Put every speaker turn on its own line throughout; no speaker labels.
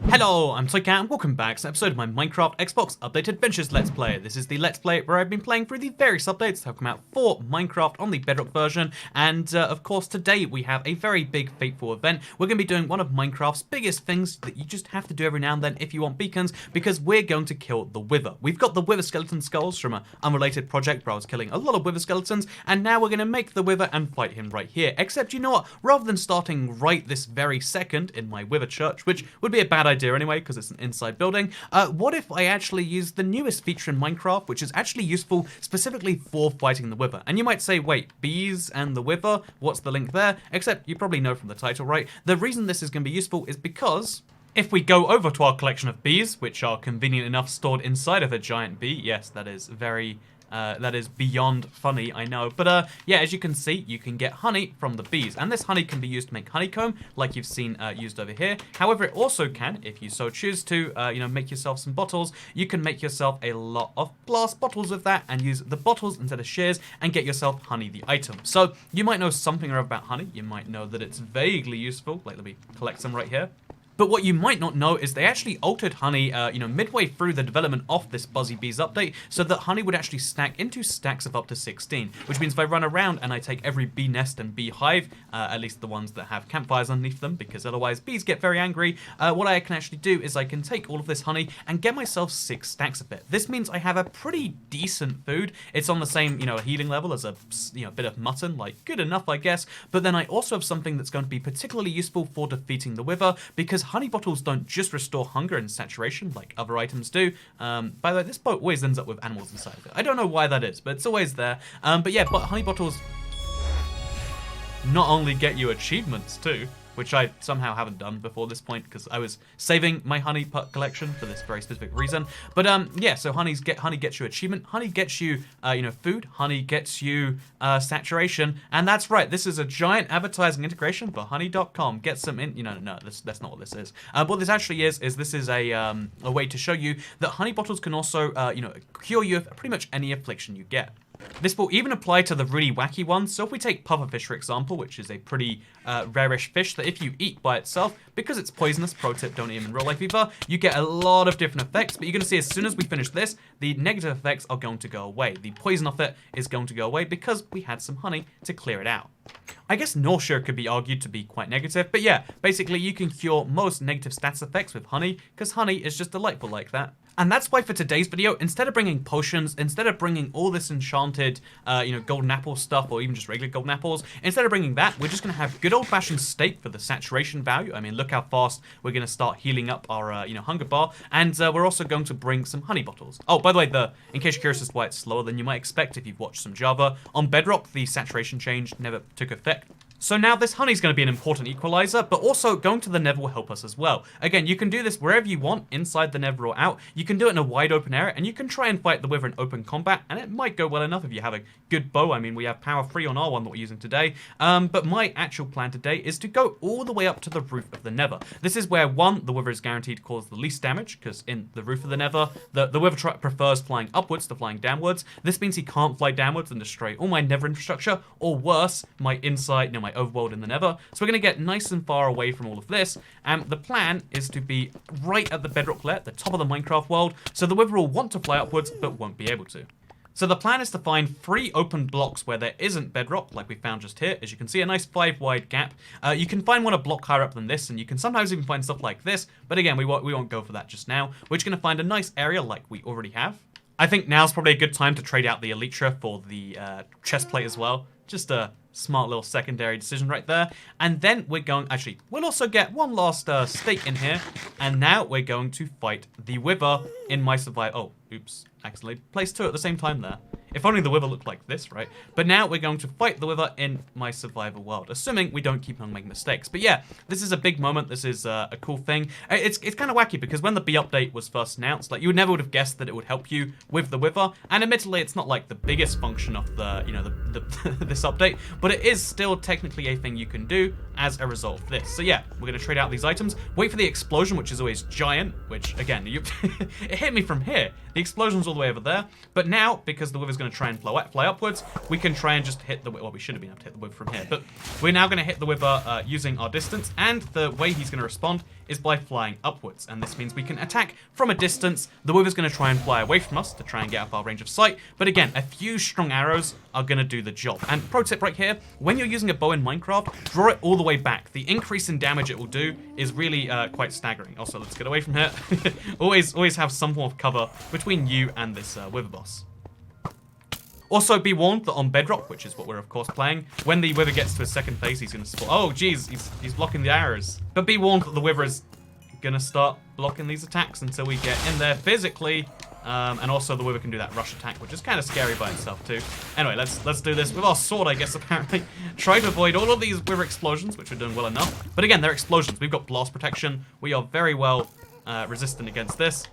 Hello, I'm Toycat and welcome back to an episode of my Minecraft Xbox Update Adventures Let's Play. This is the Let's Play where I've been playing through the various updates that have come out for Minecraft on the Bedrock version, and of course today we have a very big fateful event. We're going to be doing one of Minecraft's biggest things that you just have to do every now and then if you want beacons, because we're going to kill the Wither. We've got the Wither skeleton skulls from an unrelated project where I was killing a lot of Wither skeletons, and now we're going to make the Wither and fight him right here. Except, you know what, rather than starting right this very second in my Wither church, which would be a bad idea anyway because it's an inside building, what if I actually use the newest feature in Minecraft, which is actually useful specifically for fighting the Wither? And you might say, wait, bees and the Wither, what's the link there? Except you probably know from the title, right? The reason this is going to be useful is because if we go over to our collection of bees, which are convenient enough stored inside of a giant bee, yes, that is very that is beyond funny, I know. But yeah, as you can see, you can get honey from the bees. And this honey can be used to make honeycomb, like you've seen used over here. However, it also can, if you so choose to, make yourself some bottles. You can make yourself a lot of glass bottles of that and use the bottles instead of shears and get yourself honey the item. So you might know something about honey. You might know that it's vaguely useful. Like, let me collect some right here. But what you might not know is they actually altered honey, midway through the development of this Buzzy Bees update, so that honey would actually stack into stacks of up to 16, which means if I run around and I take every bee nest and bee hive, at least the ones that have campfires underneath them, because otherwise bees get very angry, what I can actually do is I can take all of this honey and get myself 6 stacks of it. This means I have a pretty decent food. It's on the same, healing level as a, bit of mutton, like good enough, I guess, but then I also have something that's going to be particularly useful for defeating the Wither, because honey bottles don't just restore hunger and saturation like other items do. By the way, this boat always ends up with animals inside of it. I don't know why that is, but it's always there. But yeah, but honey bottles not only get you achievements too, which I somehow haven't done before this point because I was saving my honey pot collection for this very specific reason. But yeah, so honey gets you achievement, honey gets you food, honey gets you saturation, and that's right. This is a giant advertising integration for honey.com. Get some in, no, that's not what this is. What this actually is this is a way to show you that honey bottles can also cure you of pretty much any affliction you get. This will even apply to the really wacky ones. So if we take pufferfish, for example, which is a pretty rarish fish that if you eat by itself, because it's poisonous, pro tip, don't eat them in real life either, you get a lot of different effects. But you're going to see as soon as we finish this, the negative effects are going to go away. The poison of it is going to go away because we had some honey to clear it out. I guess nausea could be argued to be quite negative, but yeah, basically you can cure most negative stats effects with honey, because honey is just delightful like that. And that's why for today's video, instead of bringing potions, instead of bringing all this enchanted, golden apple stuff, or even just regular golden apples, instead of bringing that, we're just going to have good old-fashioned steak for the saturation value. I mean, look how fast we're going to start healing up our, hunger bar. And we're also going to bring some honey bottles. Oh, by the way, in case you're curious as to why it's slower than you might expect if you've watched some Java, on Bedrock, the saturation change never took effect. So now this honey's going to be an important equalizer, but also going to the Nether will help us as well. Again, you can do this wherever you want, inside the Nether or out. You can do it in a wide open area, and you can try and fight the Wither in open combat, and it might go well enough if you have a good bow. I mean, we have power 3 on our one that we're using today. But my actual plan today is to go all the way up to the roof of the Nether. This is where, one, the Wither is guaranteed to cause the least damage, because in the roof of the Nether, the Wither prefers flying upwards to flying downwards. This means he can't fly downwards and destroy all my Nether infrastructure, or worse, my inside, my overworld in the Nether. So we're going to get nice and far away from all of this, and the plan is to be right at the bedrock layer, the top of the Minecraft world, so the Wither will want to fly upwards, but won't be able to. So the plan is to find 3 open blocks where there isn't bedrock, like we found just here. As you can see, a nice 5 wide gap. You can find one a block higher up than this, and you can sometimes even find stuff like this, but again, we won't go for that just now. We're just going to find a nice area like we already have. I think now's probably a good time to trade out the Elytra for the chest plate as well. Just a smart little secondary decision right there. And then we'll also get one last steak in here. And now we're going to fight the Wither in my survival. Oh, oops, accidentally placed 2 at the same time there. If only the Wither looked like this, right? But now we're going to fight the Wither in my survival world, assuming we don't keep on making mistakes. But yeah, this is a big moment. This is a cool thing. It's kind of wacky because when the bee update was first announced, like you never would have guessed that it would help you with the Wither. And admittedly, it's not like the biggest function of the, this update, but it is still technically a thing you can do as a result of this. So yeah, we're going to trade out these items, wait for the explosion, which is always giant, which again, it hit me from here. The explosion's all the way over there. But now, because the Wither's going to try and fly upwards, we can try and just hit the Wither. Well, we should have been able to hit the Wither from here. But we're now going to hit the Wither using our distance. And the way he's going to respond is by flying upwards, and this means we can attack from a distance. The Wither's going to try and fly away from us to try and get up our range of sight, but again, a few strong arrows are going to do the job. And pro tip right here, when you're using a bow in Minecraft, draw it all the way back. The increase in damage it will do is really quite staggering. Also, let's get away from here. always have some form of cover between you and this Wither boss. Also, be warned that on Bedrock, which is what we're of course playing, when the Wither gets to his second phase, he's going to spawn. Oh, geez, he's blocking the arrows. But be warned that the Wither is going to start blocking these attacks until we get in there physically. And also the Wither can do that rush attack, which is kind of scary by itself too. Anyway, let's do this with our sword, I guess, apparently. Try to avoid all of these Wither explosions, which we're doing well enough. But again, they're explosions. We've got blast protection. We are very well resistant against this.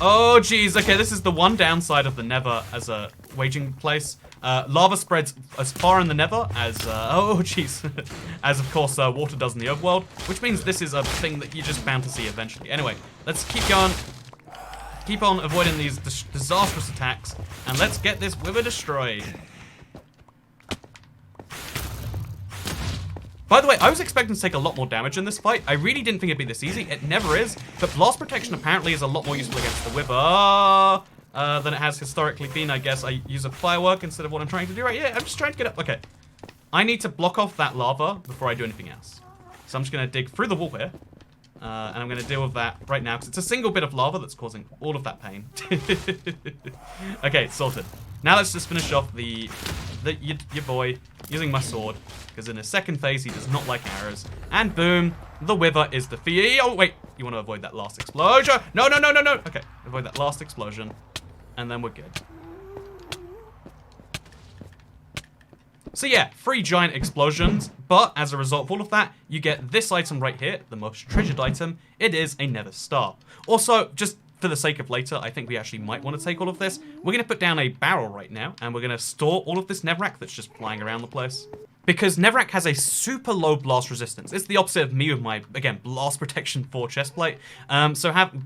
Oh, geez. Okay, this is the one downside of the Nether as a waging place. Lava spreads as far in the Nether as, oh, jeez, as, of course, water does in the overworld, which means this is a thing that you're just bound to see eventually. Anyway, let's keep going. Keep on avoiding these disastrous attacks, and let's get this Wither destroyed. By the way, I was expecting to take a lot more damage in this fight. I really didn't think it'd be this easy. It never is. But blast protection apparently is a lot more useful against the Wither than it has historically been, I guess. I use a firework instead of what I'm trying to do right here. I'm just trying to get up. Okay. I need to block off that lava before I do anything else. So I'm just going to dig through the wall here. And I'm going to deal with that right now, because it's a single bit of lava that's causing all of that pain. Okay, it's sorted. Now let's just finish off your boy using my sword, because in his second phase he does not like arrows. And boom, the Wither is defeated. Oh, wait, you want to avoid that last explosion. No. Okay, avoid that last explosion, and then we're good. So yeah, 3 giant explosions, but as a result of all of that, you get this item right here, the most treasured item. It is a Nether Star. Also, just for the sake of later, I think we actually might want to take all of this. We're going to put down a barrel right now, and we're going to store all of this netherrack that's just flying around the place. Because netherrack has a super low blast resistance. It's the opposite of me with my, again, blast protection 4 chestplate.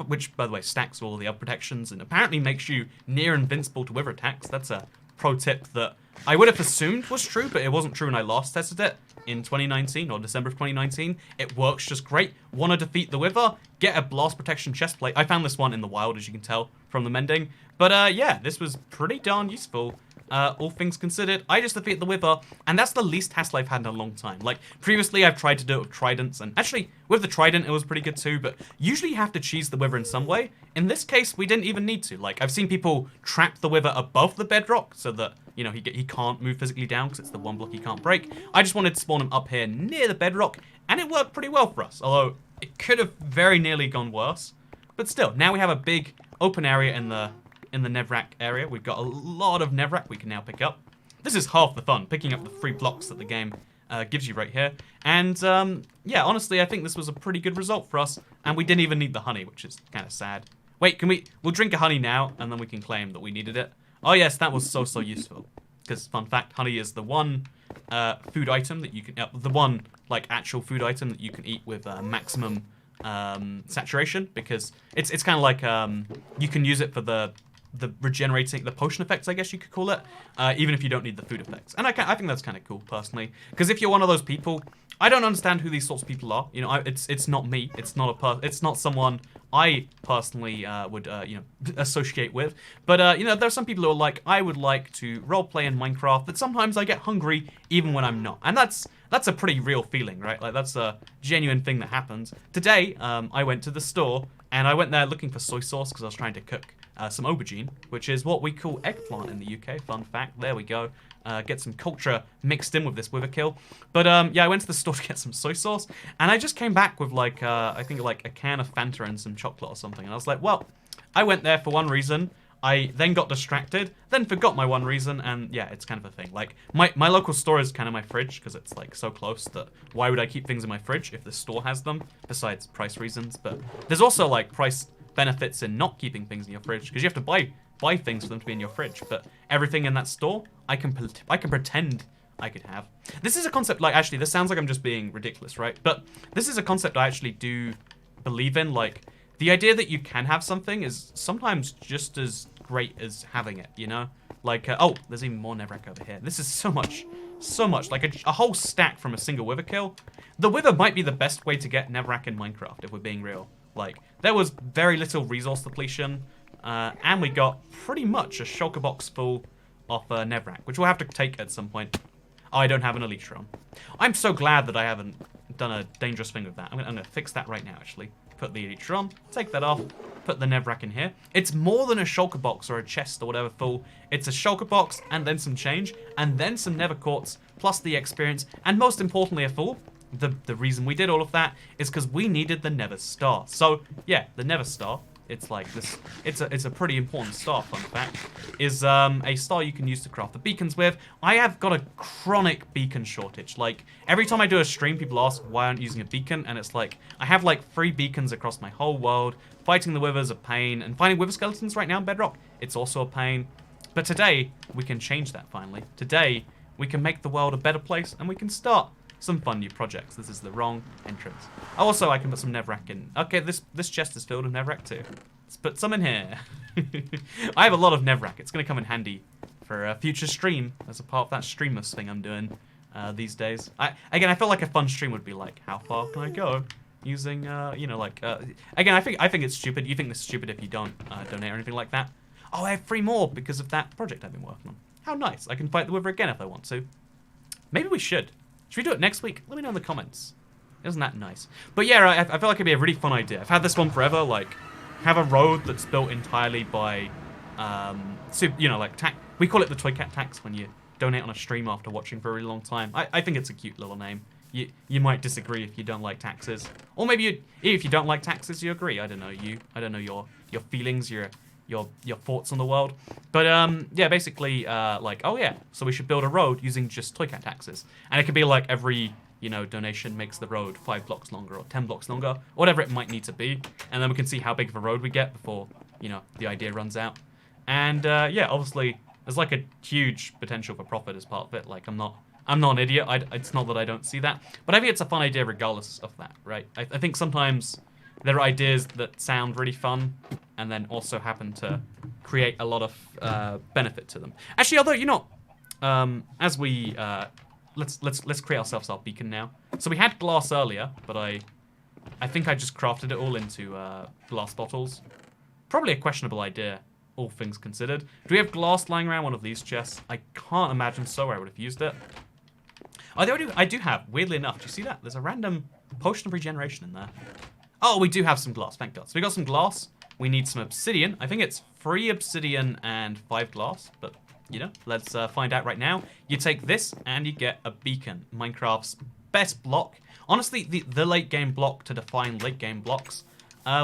Which, by the way, stacks all the other protections and apparently makes you near invincible to Wither attacks. That's a pro tip that I would have assumed was true, but it wasn't true when I last tested it in 2019 or December of 2019. It works just great. Want to defeat the Wither? Get a blast protection chestplate. I found this one in the wild, as you can tell from the mending. But yeah, this was pretty darn useful. All things considered, I just defeated the Wither, and that's the least hassle I've had in a long time. Like, previously I've tried to do it with tridents, and actually, with the trident it was pretty good too, but usually you have to cheese the Wither in some way. In this case, we didn't even need to. Like, I've seen people trap the Wither above the bedrock so that, you know, he can't move physically down because it's the one block he can't break. I just wanted to spawn him up here near the bedrock, and it worked pretty well for us, although it could have very nearly gone worse. But still, now we have a big open area in the netherrack area. We've got a lot of netherrack we can now pick up. This is half the fun, picking up the 3 blocks that the game gives you right here. And yeah, honestly, I think this was a pretty good result for us. And we didn't even need the honey, which is kind of sad. Wait, we'll drink a honey now, and then we can claim that we needed it. Oh yes, that was so useful. Because, fun fact, honey is the one food item that you can, the one, like, actual food item that you can eat with maximum saturation. Because it's kind of like, you can use it for the regenerating, the potion effects, I guess you could call it, even if you don't need the food effects. And I think that's kind of cool, personally. Because if you're one of those people, I don't understand who these sorts of people are. You know, it's not me. It's not someone I personally would you know, associate with. But you know, there's some people who are like, I would like to roleplay in Minecraft, but sometimes I get hungry even when I'm not. And that's a pretty real feeling, right? Like, that's a genuine thing that happens. Today, I went to the store, and I went there looking for soy sauce because I was trying to cook some aubergine, which is what we call eggplant in the UK. Fun fact. There we go. Get some culture mixed in with this Wither kill. But yeah, I went to the store to get some soy sauce, and I just came back with like, I think like a can of Fanta and some chocolate or something. And I was like, well, I went there for one reason. I then got distracted, then forgot my one reason, and yeah, it's kind of a thing. Like, my local store is kind of my fridge, because it's like so close that why would I keep things in my fridge if the store has them, besides price reasons. But there's also like price benefits in not keeping things in your fridge, because you have to buy things for them to be in your fridge. But everything in that store, I can pretend I could have. This is a concept, like, actually, this sounds like I'm just being ridiculous, right? But this is a concept I actually do believe in. Like, the idea that you can have something is sometimes just as great as having it, you know? Like, oh, there's even more netherrack over here. This is so much so much. Like a whole stack from a single wither kill. The wither might be the best way to get netherrack in Minecraft, if we're being real. Like, there was very little resource depletion, and we got pretty much a shulker box full of netherrack, which we'll have to take at some point. Oh, I don't have an elytra on. I'm so glad that I haven't done a dangerous thing with that. I'm gonna fix that right now, actually. Put the elytra on, take that off, put the netherrack in here. It's more than a shulker box or a chest or whatever full. It's a shulker box and then some change, and then some nether quartz, plus the experience, and most importantly of all, the reason we did all of that is because we needed the nether star. So, yeah, the nether star, it's like this, it's a pretty important star, fun fact, is a star you can use to craft the beacons with. I have got a chronic beacon shortage. Like, every time I do a stream, people ask why aren't you using a beacon, and it's like, I have like 3 beacons across my whole world. Fighting the withers a pain, and finding wither skeletons right now in Bedrock, it's also a pain. But today, we can change that finally. Today, we can make the world a better place, and we can start some fun new projects. This is the wrong entrance. Also, I can put some netherrack in. Okay, this chest is filled with netherrack too. Let's put some in here. I have a lot of netherrack. It's going to come in handy for a future stream as a part of that streamless thing I'm doing these days. Again, I feel like a fun stream would be like, how far can I go using, you know, like, again, I think it's stupid. You think this is stupid if you don't donate or anything like that. Oh, I have 3 more because of that project I've been working on. How nice. I can fight the wither again if I want to. Maybe we should. Should we do it next week? Let me know in the comments. Isn't that nice? But yeah, I feel like it'd be a really fun idea. I've had this one forever, like, have a road that's built entirely by, you know, like, we call it the Toy Cat tax when you donate on a stream after watching for a really long time. I think it's a cute little name. You might disagree if you don't like taxes. Or maybe if you don't like taxes, you agree. I don't know your feelings, your thoughts on the world. But yeah, basically like, oh yeah, so we should build a road using just Toy Cat taxes. And it could be like every, you know, donation makes the road 5 blocks longer or 10 blocks longer, whatever it might need to be. And then we can see how big of a road we get before, you know, the idea runs out. And yeah, obviously there's like a huge potential for profit as part of it. Like I'm not an idiot. It's not that I don't see that, but I think it's a fun idea regardless of that, right? I think sometimes there are ideas that sound really fun and then also happen to create a lot of benefit to them. Actually, although, you know, as we let's create ourselves our beacon now. So we had glass earlier, but I think I just crafted it all into glass bottles. Probably a questionable idea, all things considered. Do we have glass lying around one of these chests? I can't imagine so, or I would have used it. Oh, I do have, weirdly enough. Do you see that? There's a random potion of regeneration in there. Oh, we do have some glass, thank God. So we got some glass. We need some obsidian. I think it's 3 obsidian and 5 glass, but, you know, let's find out right now. You take this and you get a beacon, Minecraft's best block. Honestly, the late game block to define late game blocks.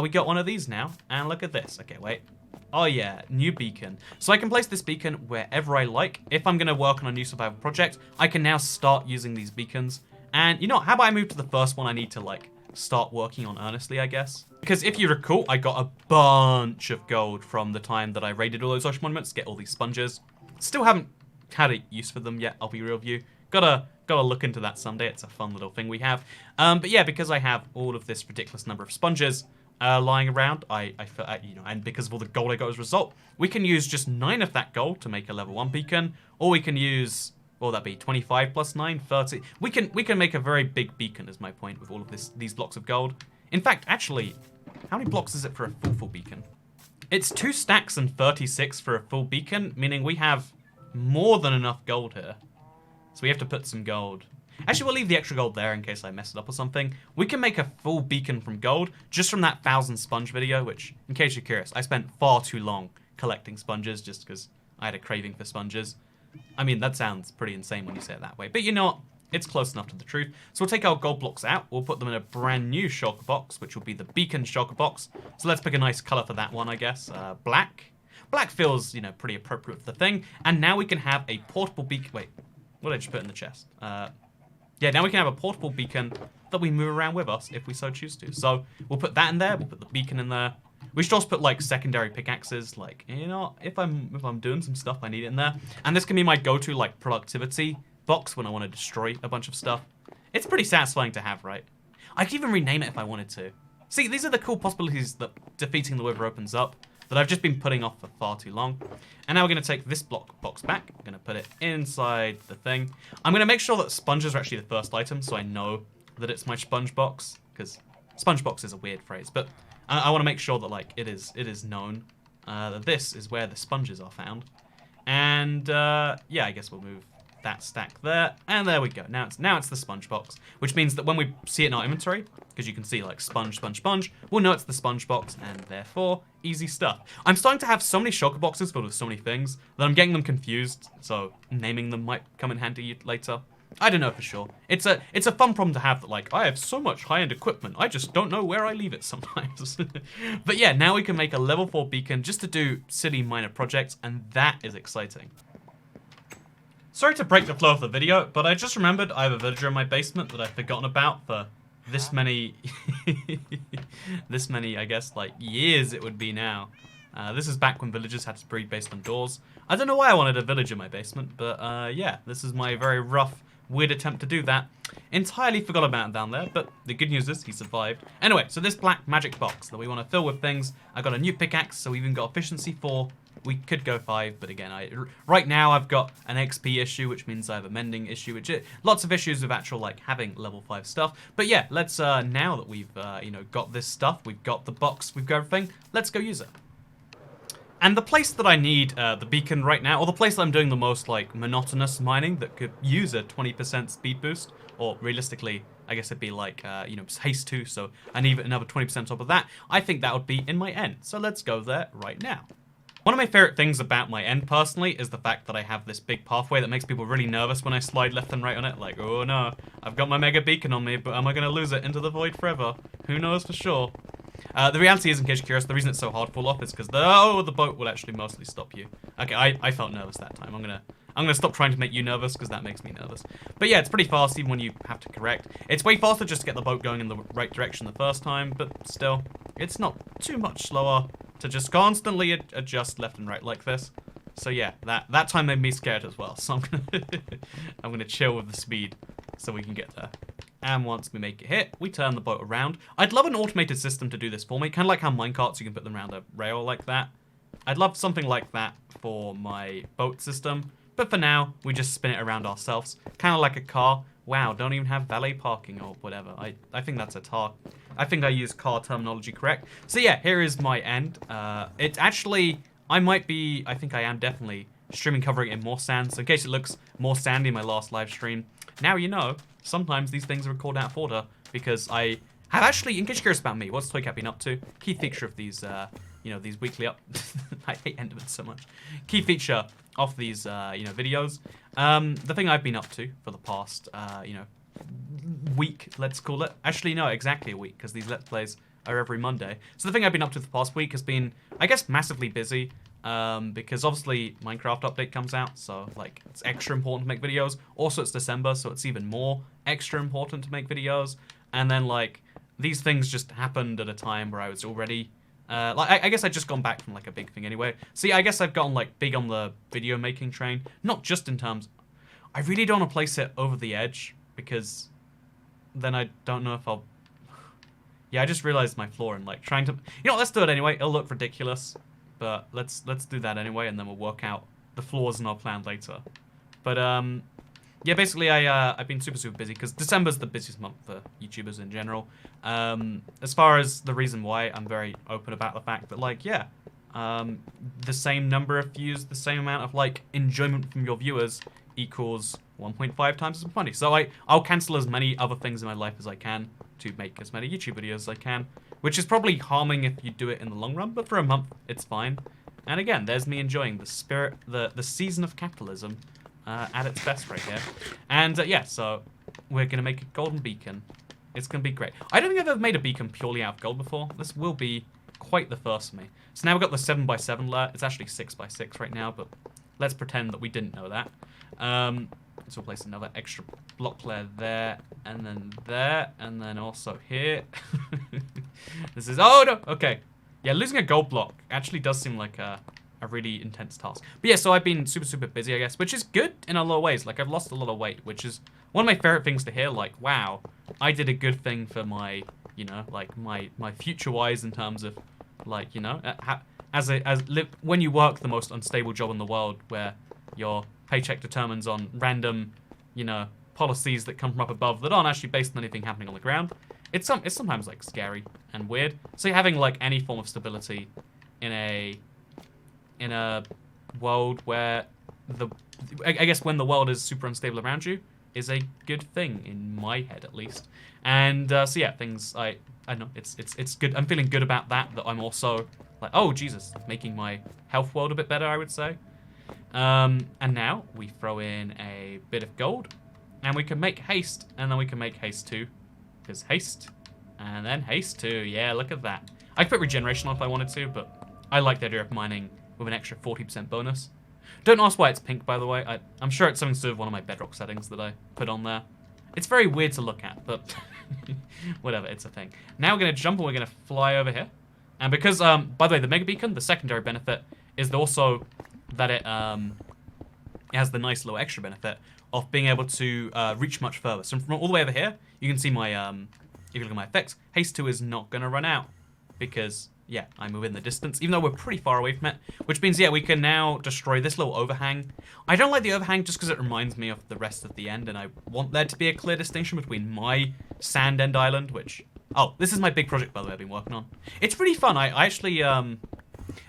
We got one of these now, and look at this. Okay, wait. Oh yeah, new beacon. So I can place this beacon wherever I like. If I'm going to work on a new survival project, I can now start using these beacons. And you know, how about I move to the first one I need to, like, start working on earnestly, I guess? Because if you recall, I got a bunch of gold from the time that I raided all those ocean monuments to get all these sponges. Still haven't had a use for them yet, I'll be real with you. Gotta look into that someday. It's a fun little thing we have. But yeah, because I have all of this ridiculous number of sponges lying around, I feel, you know, and because of all the gold I got as a result, we can use just 9 of that gold to make a level 1 beacon, or we can use, what will that be, 25 plus 9, 30. We can make a very big beacon, is my point, with all of these blocks of gold. In fact, actually, how many blocks is it for a full beacon? It's 2 stacks and 36 for a full beacon, meaning we have more than enough gold here. So we have to put some gold. Actually, we'll leave the extra gold there in case I mess it up or something. We can make a full beacon from gold just from that 1,000 sponge video, which, in case you're curious, I spent far too long collecting sponges just because I had a craving for sponges. I mean, that sounds pretty insane when you say it that way, but you know what? It's close enough to the truth. So we'll take our gold blocks out. We'll put them in a brand new shulker box, which will be the beacon shulker box. So let's pick a nice color for that one, I guess. Black. Black feels, you know, pretty appropriate for the thing. And now we can have a portable beacon. Wait, what did I just put in the chest? Yeah, now we can have a portable beacon that we move around with us if we so choose to. So we'll put that in there. We'll put the beacon in there. We should also put like secondary pickaxes. Like, you know, if I'm doing some stuff, I need it in there. And this can be my go-to like productivity box when I want to destroy a bunch of stuff. It's pretty satisfying to have, right? I could even rename it if I wanted to. See, these are the cool possibilities that defeating the wither opens up. that I've just been putting off for far too long. And now we're going to take this block box back. I'm going to put it inside the thing. I'm going to make sure that sponges are actually the first item, so I know that it's my sponge box, because sponge box is a weird phrase, but I want to make sure that like it is known that this is where the sponges are found. And yeah, I guess we'll move that stack there, and there we go. Now it's the sponge box, which means that when we see it in our inventory, because you can see like sponge, sponge, sponge, we'll know it's the sponge box, and therefore easy stuff. I'm starting to have so many shulker boxes filled with so many things that I'm getting them confused, so naming them might come in handy later. I don't know for sure. It's a fun problem to have, that like, I have so much high-end equipment, I just don't know where I leave it sometimes. But yeah, now we can make a level 4 beacon just to do silly minor projects, and that is exciting. Sorry to break the flow of the video, but I just remembered I have a villager in my basement that I've forgotten about for this many, I guess, like, years it would be now. This is back when villagers had to breed based on doors. I don't know why I wanted a villager in my basement, but yeah, this is my very rough, weird attempt to do that. Entirely forgot about him down there, but the good news is he survived. Anyway, so this black magic box that we want to fill with things. I got a new pickaxe, so we even got efficiency 4. We could go 5, but again, right now I've got an XP issue, which means I have a mending issue, which lots of issues with actual like having level 5 stuff. But yeah, let's now that we've you know, got this stuff, we've got the box, we've got everything, let's go use it. And the place that I need the beacon right now, or the place that I'm doing the most like monotonous mining that could use a 20% speed boost, or realistically, I guess it'd be like, you know, haste 2, so I need another 20% on top of that. I think that would be in my end, so let's go there right now. One of my favorite things about my end, personally, is the fact that I have this big pathway that makes people really nervous when I slide left and right on it. Like, oh no, I've got my mega beacon on me, but am I going to lose it into the void forever? Who knows for sure? The reality is, in case you're curious, the reason it's so hard to fall off is because the boat will actually mostly stop you. Okay, I felt nervous that time. I'm gonna stop trying to make you nervous, because that makes me nervous. But yeah, it's pretty fast even when you have to correct. It's way faster just to get the boat going in the right direction the first time, but still, it's not too much slower to just constantly adjust left and right like this. So yeah, that time made me scared as well. So I'm gonna chill with the speed so we can get there. And once we make it hit, we turn the boat around. I'd love an automated system to do this for me, kind of like how minecarts, you can put them around a rail like that. I'd love something like that for my boat system, but for now, we just spin it around ourselves, kind of like a car. Wow, don't even have valet parking or whatever. I think that's a tar. I think I use car terminology correct. So yeah, here is my end. It's actually, I think I am definitely streaming covering in more sand, so in case it looks more sandy in my last live stream, now you know, sometimes these things are recorded out of order, because I have actually, in case you're curious about me, what's ToyCat been up to? Key feature of these, you know, these weekly up, I hate Enderman so much. Key feature of these, you know, videos. The thing I've been up to for the past, you know, week, let's call it. Actually, no, exactly a week, because these Let's Plays are every Monday. So the thing I've been up to the past week has been, I guess, massively busy. Because obviously Minecraft update comes out, so like it's extra important to make videos. Also, it's December, so it's even more extra important to make videos. And then like these things just happened at a time where I was already like I guess I'd just gone back from like a big thing anyway. See, I guess I've gotten like big on the video making train, not just in terms. I really don't want to place it over the edge, because then I don't know if I'll. Yeah, I just realized my flaw in like trying to. You know what, let's do it anyway. It'll look ridiculous. But let's do that anyway, and then we'll work out the flaws in our plan later. But yeah, basically I've been super busy, because December's the busiest month for YouTubers in general. As far as the reason why, I'm very open about the fact that like yeah, the same number of views, the same amount of like enjoyment from your viewers equals 1.5 times as money. So I'll cancel as many other things in my life as I can to make as many YouTube videos as I can. Which is probably harming if you do it in the long run, but for a month, it's fine. And again, there's me enjoying the spirit, the season of capitalism at its best right here. And yeah, so we're going to make a golden beacon. It's going to be great. I don't think I've ever made a beacon purely out of gold before. This will be quite the first for me. So now we've got the 7x7 layer. It's actually 6x6 right now, but let's pretend that we didn't know that. So we'll place another extra block layer there, and then also here. This is, oh no, okay. Yeah, losing a gold block actually does seem like a really intense task. But yeah, so I've been super busy, I guess, which is good in a lot of ways. Like, I've lost a lot of weight, which is one of my favorite things to hear. Like, wow, I did a good thing for my, you know, like my future-wise in terms of Like, you know, when you work the most unstable job in the world, where your paycheck determines on random, you know, policies that come from up above that aren't actually based on anything happening on the ground, it's sometimes like scary and weird. So having like any form of stability in a world where I guess when the world is super unstable around you is a good thing in my head, at least. And so yeah, things I know it's good. I'm feeling good about that I'm also like, oh Jesus, making my health world a bit better, I would say. And now we throw in a bit of gold, and we can make haste, and then we can make haste 2, because haste, and then haste 2. Yeah, look at that. I could put regeneration on if I wanted to, but I like the idea of mining with an extra 40% bonus. Don't ask why it's pink, by the way. I'm sure it's something to do with one of my bedrock settings that I put on there. It's very weird to look at, but whatever, it's a thing. Now we're going to jump and we're going to fly over here. And because, by the way, the Mega Beacon, the secondary benefit is also that it has the nice little extra benefit of being able to reach much further. So from all the way over here, you can see my, if you look at my effects, Haste 2 is not going to run out because, yeah, I'm within the distance, even though we're pretty far away from it, which means, yeah, we can now destroy this little overhang. I don't like the overhang just because it reminds me of the rest of the end, and I want there to be a clear distinction between my sand end island, which... Oh, this is my big project, by the way, I've been working on. It's pretty fun. I actually, I've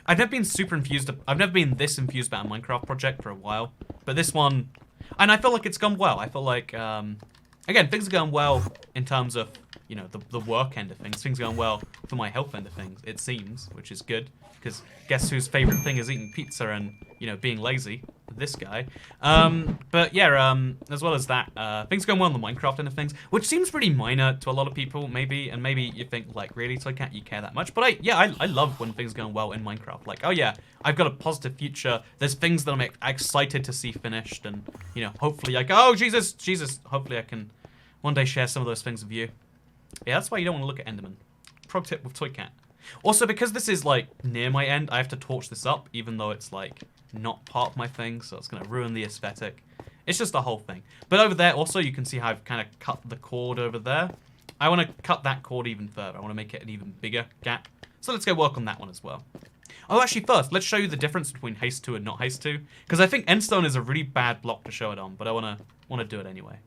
never been super infused... I've never been this infused about a Minecraft project for a while, but this one... And I feel like it's gone well. I feel like, again, things are going well in terms of, you know, the work end of things. Things are going well for my health end of things, it seems, which is good. Because guess whose favorite thing is eating pizza and, you know, being lazy? This guy. But yeah, as well as that, things are going well on the Minecraft end of things, which seems pretty minor to a lot of people, maybe. And maybe you think, like, really, Toycat, you care that much? But I love when things are going well in Minecraft. Like, oh yeah, I've got a positive future. There's things that I'm excited to see finished. And, you know, hopefully, like, oh, Jesus, hopefully I can one day share some of those things with you. Yeah, that's why you don't want to look at Enderman. Pro tip with Toycat. Also, because this is, like, near my end, I have to torch this up, even though it's, like, not part of my thing, so it's going to ruin the aesthetic. It's just a whole thing. But over there, also, you can see how I've kind of cut the cord over there. I want to cut that cord even further. I want to make it an even bigger gap. So let's go work on that one as well. Oh, actually, first, let's show you the difference between Haste 2 and not Haste 2, because I think Endstone is a really bad block to show it on, but I want to do it anyway.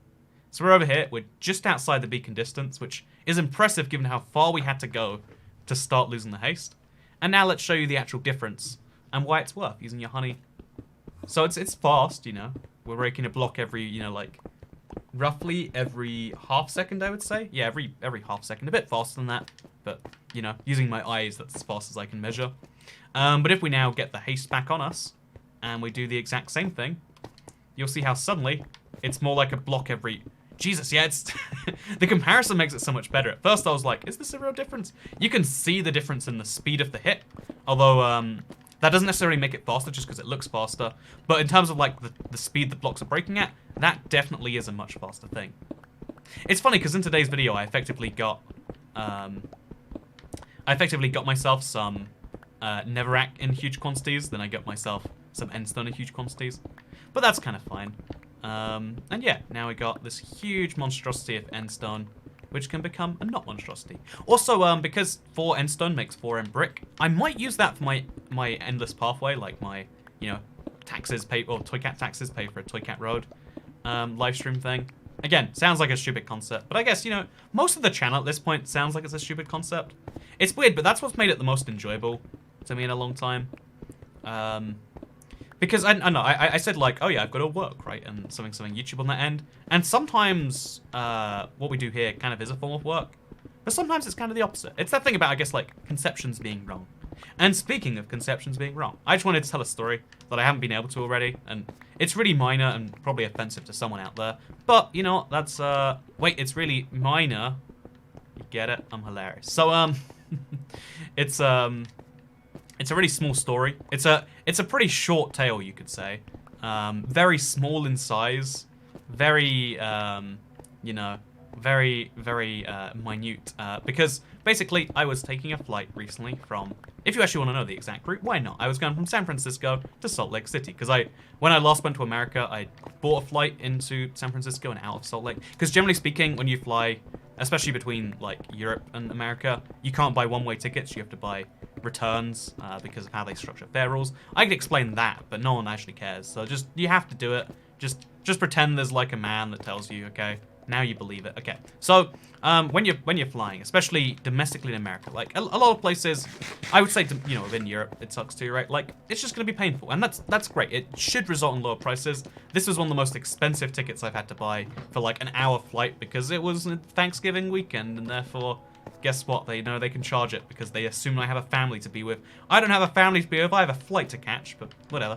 So we're over here. We're just outside the beacon distance, which is impressive given how far we had to go to start losing the haste. And now let's show you the actual difference and why it's worth using your honey. So it's fast, you know. We're raking a block every, you know, like roughly every half second, I would say. Yeah, every half second, a bit faster than that. But, you know, using my eyes, that's as fast as I can measure. But if we now get the haste back on us and we do the exact same thing, you'll see how suddenly it's more like a block every... Jesus, yeah, it's the comparison makes it so much better. At first I was like, is this a real difference? You can see the difference in the speed of the hit, although that doesn't necessarily make it faster just because it looks faster. But in terms of like the speed the blocks are breaking at, that definitely is a much faster thing. It's funny because in today's video I effectively got myself some Netherrack in huge quantities, then I got myself some Endstone in huge quantities. But that's kind of fine. And yeah, now we got this huge monstrosity of Endstone, which can become a not monstrosity. Also, because 4 Endstone makes 4 End brick, I might use that for my endless pathway, like my, you know, taxes pay, or Toycat taxes pay for a Toycat Road live stream thing. Again, sounds like a stupid concept, but I guess, you know, most of the channel at this point sounds like it's a stupid concept. It's weird, but that's what's made it the most enjoyable to me in a long time. Because, I don't know, I said like, oh yeah, I've got to work, right? And something YouTube on that end. And sometimes what we do here kind of is a form of work. But sometimes it's kind of the opposite. It's that thing about, I guess, like, conceptions being wrong. And speaking of conceptions being wrong, I just wanted to tell a story that I haven't been able to already. And it's really minor and probably offensive to someone out there. But, you know what, that's, wait, it's really minor. You get it? I'm hilarious. So, it's a really small story. It's a pretty short tale, you could say. Very small in size. Very, you know, very minute. Because basically, I was taking a flight recently from... If you actually want to know the exact route, why not? I was going from San Francisco to Salt Lake City. Because when I last went to America, I bought a flight into San Francisco and out of Salt Lake. Because generally speaking, when you fly, especially between like Europe and America, you can't buy one-way tickets. You have to buy returns because of how they structure fare rules. I could explain that, but no one actually cares. So just, you have to do it. Just pretend there's like a man that tells you, okay? Now you believe it. Okay. So when you're flying, especially domestically in America, like a lot of places, I would say, you know, within Europe, it sucks too, right? Like it's just gonna be painful, and that's great. It should result in lower prices. This was one of the most expensive tickets I've had to buy for like an hour flight because it was Thanksgiving weekend, and therefore, guess what? They know they can charge it because they assume I have a family to be with. I don't have a family to be with. I have a flight to catch, but whatever.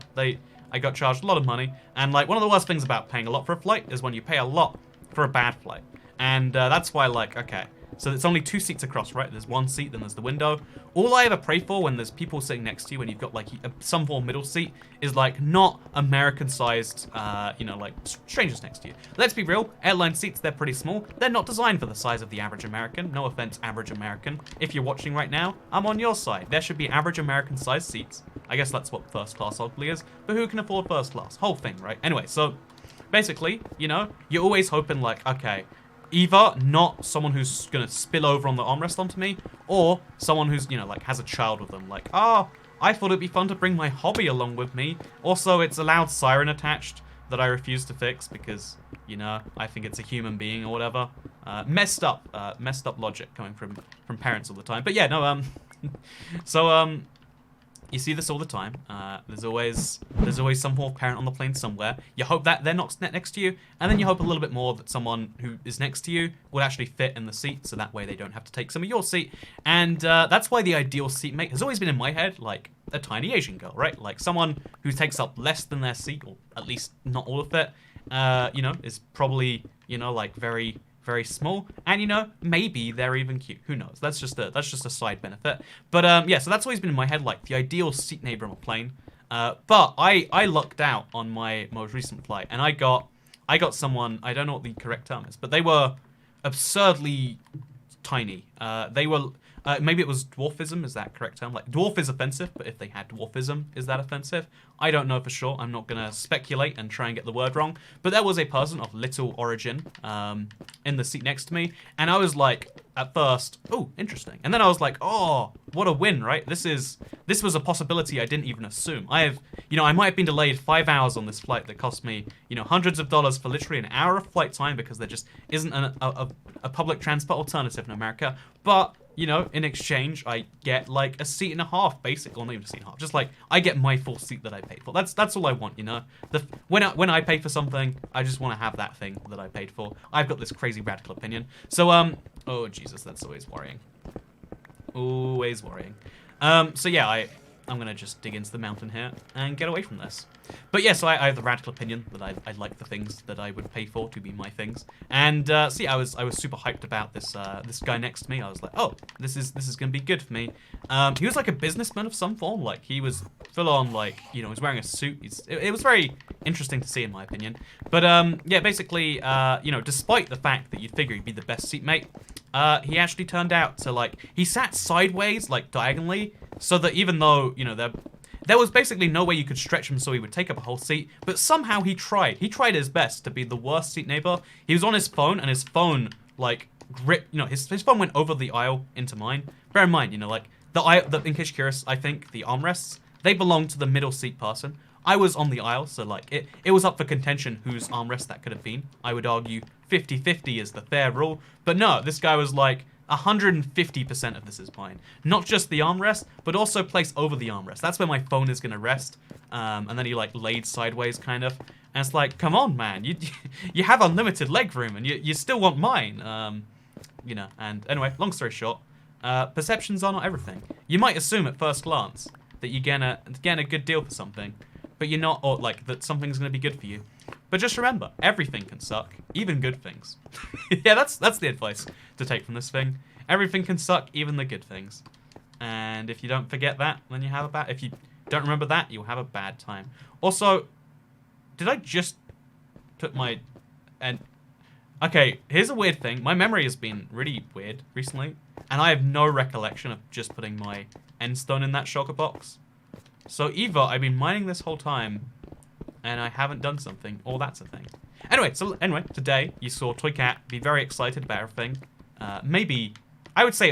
I got charged a lot of money, and like one of the worst things about paying a lot for a flight is when you pay a lot for a bad flight. And that's why, like, okay, so it's only 2 seats across, right? There's 1 seat, then there's the window. All I ever pray for when there's people sitting next to you, when you've got like some form of middle seat, is like not American-sized, you know, like strangers next to you. Let's be real, airline seats, they're pretty small. They're not designed for the size of the average American. No offense, average American. If you're watching right now, I'm on your side. There should be average American-sized seats. I guess that's what first class ugly is, but who can afford first class? Whole thing, right? Anyway, so basically, you know, you're always hoping like, okay, either not someone who's gonna spill over on the armrest onto me, or someone who's, you know, like has a child with them. Like, oh, I thought it'd be fun to bring my hobby along with me. Also, it's a loud siren attached that I refuse to fix because, you know, I think it's a human being or whatever. Messed up logic coming from parents all the time. But yeah, no, so you see this all the time. There's always some poor parent on the plane somewhere. You hope that they're not next to you, and then you hope a little bit more that someone who is next to you will actually fit in the seat, so that way they don't have to take some of your seat. And that's why the ideal seatmate has always been in my head like a tiny Asian girl, right? Like someone who takes up less than their seat, or at least not all of it. You know, is probably, you know, like very small, and you know, maybe they're even cute. Who knows? That's just a side benefit. But yeah, so that's always been in my head, like the ideal seat neighbor on a plane. But I lucked out on my most recent flight, and I got someone, I don't know what the correct term is, but they were absurdly tiny. They were maybe it was dwarfism, is that correct term? Like dwarf is offensive, but if they had dwarfism, is that offensive? I don't know for sure. I'm not gonna speculate and try and get the word wrong. But there was a person of little origin in the seat next to me, and I was like, at first, oh, interesting. And then I was like, oh, what a win, right? This was a possibility I didn't even assume. I might have been delayed 5 hours on this flight that cost me, you know, hundreds of dollars for literally an hour of flight time because there just isn't a public transport alternative in America. But you know, in exchange, I get like a seat and a half, basically, or not even a seat and a half. Just like I get my full seat that I paid for. That's all I want, you know. When I pay for something, I just want to have that thing that I paid for. I've got this crazy radical opinion. So oh Jesus, that's always worrying. Always worrying. So yeah, I'm gonna just dig into the mountain here and get away from this. But yeah, so I have the radical opinion that I like the things that I would pay for to be my things. And see, I was super hyped about this this guy next to me. I was like, oh, this is gonna be good for me. He was like a businessman of some form. Like he was full on, like, you know, he was wearing a suit. It was very interesting to see, in my opinion. But yeah, basically, you know, despite the fact that you'd figure he'd be the best seatmate, he actually turned out to, like, he sat sideways, like diagonally, so that even though, you know, there was basically no way you could stretch him so he would take up a whole seat, but somehow he tried. He tried his best to be the worst seat neighbor. He was on his phone, and his phone, like, gripped, you know, his phone went over the aisle into mine. Bear in mind, you know, like, in case you're curious, I think the armrests, they belong to the middle seat person. I was on the aisle, so, like, it was up for contention whose armrest that could have been. I would argue 50-50 is the fair rule, but no, this guy was like, 150% of this is mine. Not just the armrest, but also place over the armrest. That's where my phone is gonna rest. And then he like laid sideways, kind of. And it's like, come on, man, you have unlimited leg room, and you still want mine. You know. And anyway, long story short, perceptions are not everything. You might assume at first glance that you're getting a good deal for something, but you're not, or like that something's gonna be good for you. But just remember, everything can suck, even good things. Yeah, that's the advice to take from this thing. Everything can suck, even the good things. And if you don't forget that, then you have if you don't remember that, you'll have a bad time. Also, did I just put okay, here's a weird thing. My memory has been really weird recently, and I have no recollection of just putting my end stone in that shulker box. So either I've been mining this whole time, and I haven't done something, or that's a thing. Anyway, today you saw Toy Cat be very excited about everything. Maybe I wouldn't say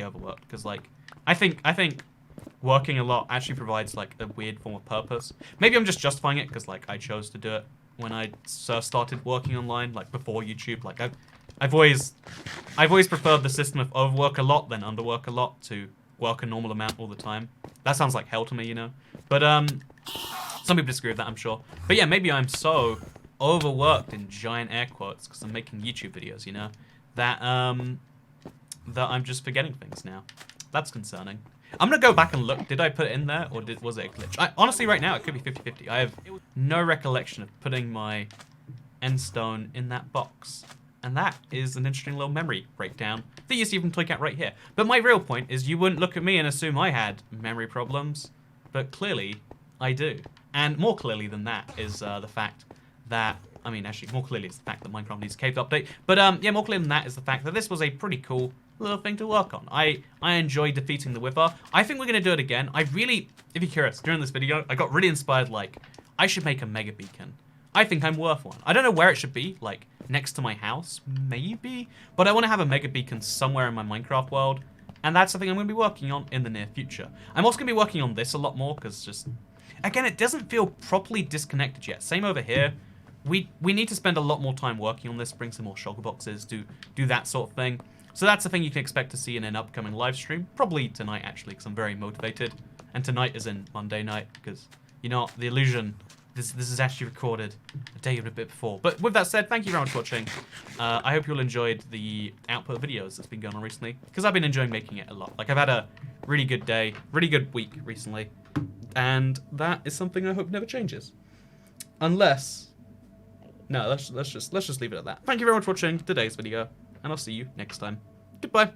overworked, because like I think working a lot actually provides like a weird form of purpose. Maybe I'm just justifying it because like I chose to do it when I started working online, like before YouTube. Like I've always preferred the system of overwork a lot than underwork a lot to work a normal amount all the time. That sounds like hell to me, you know. But some people disagree with that, I'm sure. But yeah, maybe I'm so overworked in giant air quotes because I'm making YouTube videos, you know, that that I'm just forgetting things now. That's concerning. I'm gonna go back and look. Did I put it in there, or was it a glitch? Honestly, right now, it could be 50-50. I have no recollection of putting my end stone in that box. And that is an interesting little memory breakdown that you see from Toycat right here. But my real point is you wouldn't look at me and assume I had memory problems. But clearly, I do. And more clearly than that is the fact that... I mean, actually, more clearly is the fact that Minecraft needs a cave update. But yeah, more clear than that is the fact that this was a pretty cool little thing to work on. I enjoyed defeating the Wither. I think we're going to do it again. I really, if you're curious, during this video, I got really inspired, like, I should make a mega beacon. I think I'm worth one. I don't know where it should be, like, next to my house, maybe? But I want to have a mega beacon somewhere in my Minecraft world, and that's something I'm going to be working on in the near future. I'm also going to be working on this a lot more, because just, again, it doesn't feel properly disconnected yet. Same over here. We need to spend a lot more time working on this, bring some more shulker boxes, do that sort of thing. So that's the thing you can expect to see in an upcoming live stream, probably tonight, actually, because I'm very motivated. And tonight is in Monday night, because, you know, the illusion... This is actually recorded a day and a bit before. But with that said, thank you very much for watching. I hope you all enjoyed the output videos that's been going on recently, because I've been enjoying making it a lot. Like, I've had a really good day, really good week recently, and that is something I hope never changes. Unless... No, let's just leave it at that. Thank you very much for watching today's video, and I'll see you next time. Goodbye.